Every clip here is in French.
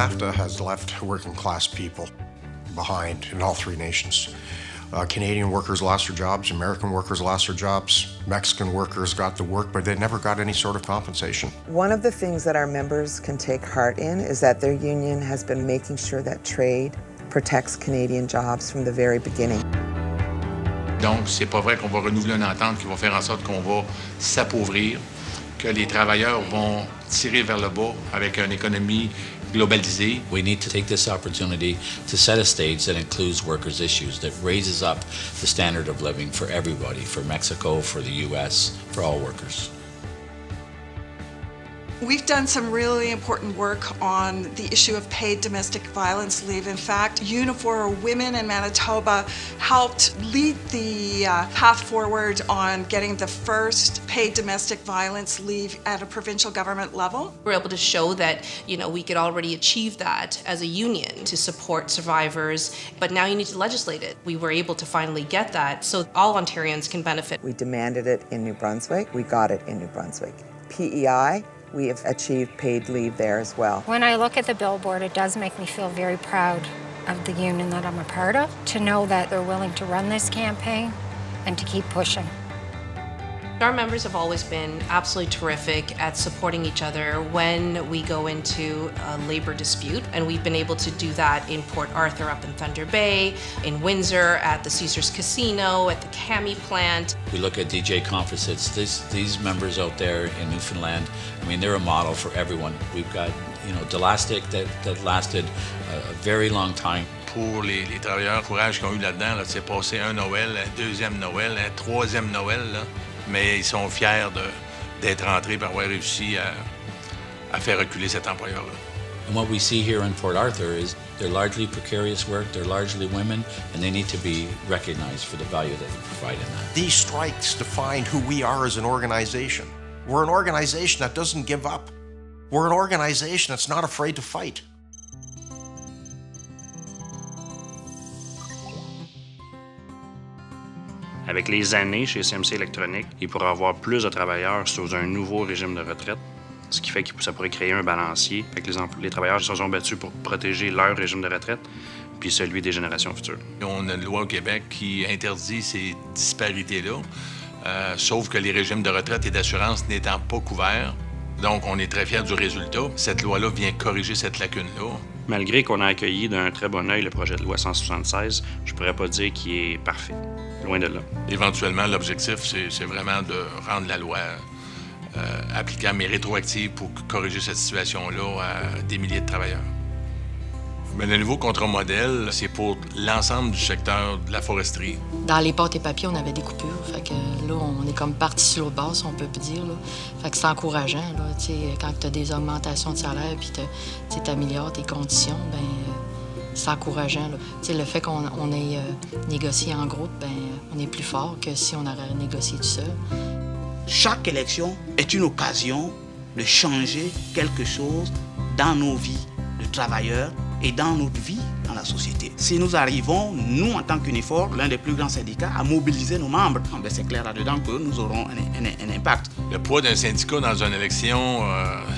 NAFTA has left working class people behind in all three nations. Canadian workers lost their jobs, American workers lost their jobs, Mexican workers got the work, but they never got any sort of compensation. One of the things that our members can take heart in is that their union has been making sure that trade protects Canadian jobs from the very beginning. Donc, c'est pas vrai qu'on va renouveler une entente qui va faire en sorte qu'on va s'appauvrir, que les travailleurs vont tirer vers le bas avec une économie globalisée. We need to take this opportunity to set a stage that includes workers' issues, that raises up the standard of living for everybody, for Mexico, for the U.S., for all workers. We've done some really important work on the issue of paid domestic violence leave. In fact, Unifor Women in Manitoba helped lead the path forward on getting the first paid domestic violence leave at a provincial government level. We're able to show that, we could already achieve that as a union to support survivors, but now you need to legislate it. We were able to finally get that so all Ontarians can benefit. We demanded it in New Brunswick. We got it in New Brunswick. PEI, we have achieved paid leave there as well. When I look at the billboard, it does make me feel very proud of the union that I'm a part of, to know that they're willing to run this campaign and to keep pushing. Our members have always been absolutely terrific at supporting each other when we go into a labor dispute, and we've been able to do that in Port Arthur, up in Thunder Bay, in Windsor, at the Caesars Casino, at the Cami plant. We look at DJ conferences. These members out there in Newfoundland, they're a model for everyone. We've got, Delastic that lasted a very long time. Pour les travailleurs, le courage qu'ils ont eu là-dedans, c'est passé un Noël, un deuxième Noël, un troisième Noël, là. Mais ils sont fiers d'être rentrés par avoir réussi à faire reculer cet employeur-là. And what we see here in Port Arthur is they're largely precarious work, they're largely women, and they need to be recognized for the value that they provide in that. These strikes define who we are as an organization. We're an organization that doesn't give up. We're an organization that's not afraid to fight. Avec les années chez CMC Électronique, il pourra avoir plus de travailleurs sous un nouveau régime de retraite, ce qui fait que ça pourrait créer un balancier. Fait que les travailleurs se sont battus pour protéger leur régime de retraite puis celui des générations futures. On a une loi au Québec qui interdit ces disparités-là, sauf que les régimes de retraite et d'assurance n'étant pas couverts. Donc, on est très fiers du résultat. Cette loi-là vient corriger cette lacune-là. Malgré qu'on a accueilli d'un très bon œil le projet de loi 176, je pourrais pas dire qu'il est parfait. Loin de là. Éventuellement, l'objectif, c'est vraiment de rendre la loi applicable mais rétroactive pour corriger cette situation-là à des milliers de travailleurs. Mais le nouveau contrat modèle, c'est pour l'ensemble du secteur de la foresterie. Dans les pâtes et papiers, on avait des coupures. Fait que là, on est comme parti sur l'autre base, on peut dire. Là. Fait que c'est encourageant. Là, quand tu as des augmentations de salaire puis tu améliores tes conditions, c'est encourageant. Là. Le fait qu'on ait négocié en groupe, on est plus fort que si on aurait négocié tout seul. Chaque élection est une occasion de changer quelque chose dans nos vies de travailleurs et dans notre vie dans la société. Si nous arrivons, nous, en tant qu'Unifor, l'un des plus grands syndicats, à mobiliser nos membres, c'est clair là-dedans que nous aurons un impact. Le poids d'un syndicat dans une élection,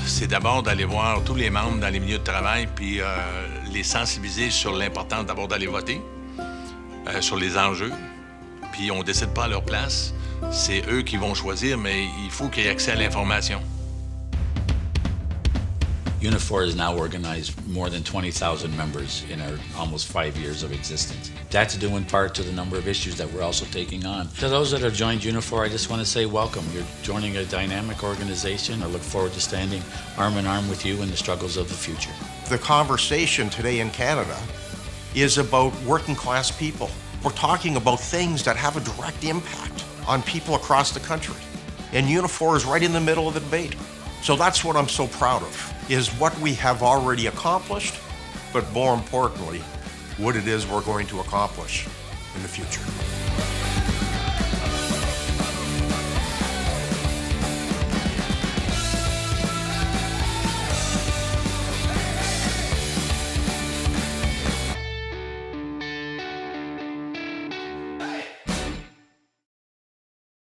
c'est d'abord d'aller voir tous les membres dans les milieux de travail puis les sensibiliser sur l'importance d'abord d'aller voter, sur les enjeux. Puis on ne décide pas à leur place. C'est eux qui vont choisir, mais il faut qu'ils aient accès à l'information. Unifor has now organized more than 20,000 members in our almost 5 years of existence. That's due in part to the number of issues that we're also taking on. To those that have joined Unifor, I just want to say welcome. You're joining a dynamic organization. I look forward to standing arm in arm with you in the struggles of the future. The conversation today in Canada is about working class people. We're talking about things that have a direct impact on people across the country. And Unifor is right in the middle of the debate. So that's what I'm so proud of, is what we have already accomplished, but more importantly, what it is we're going to accomplish in the future.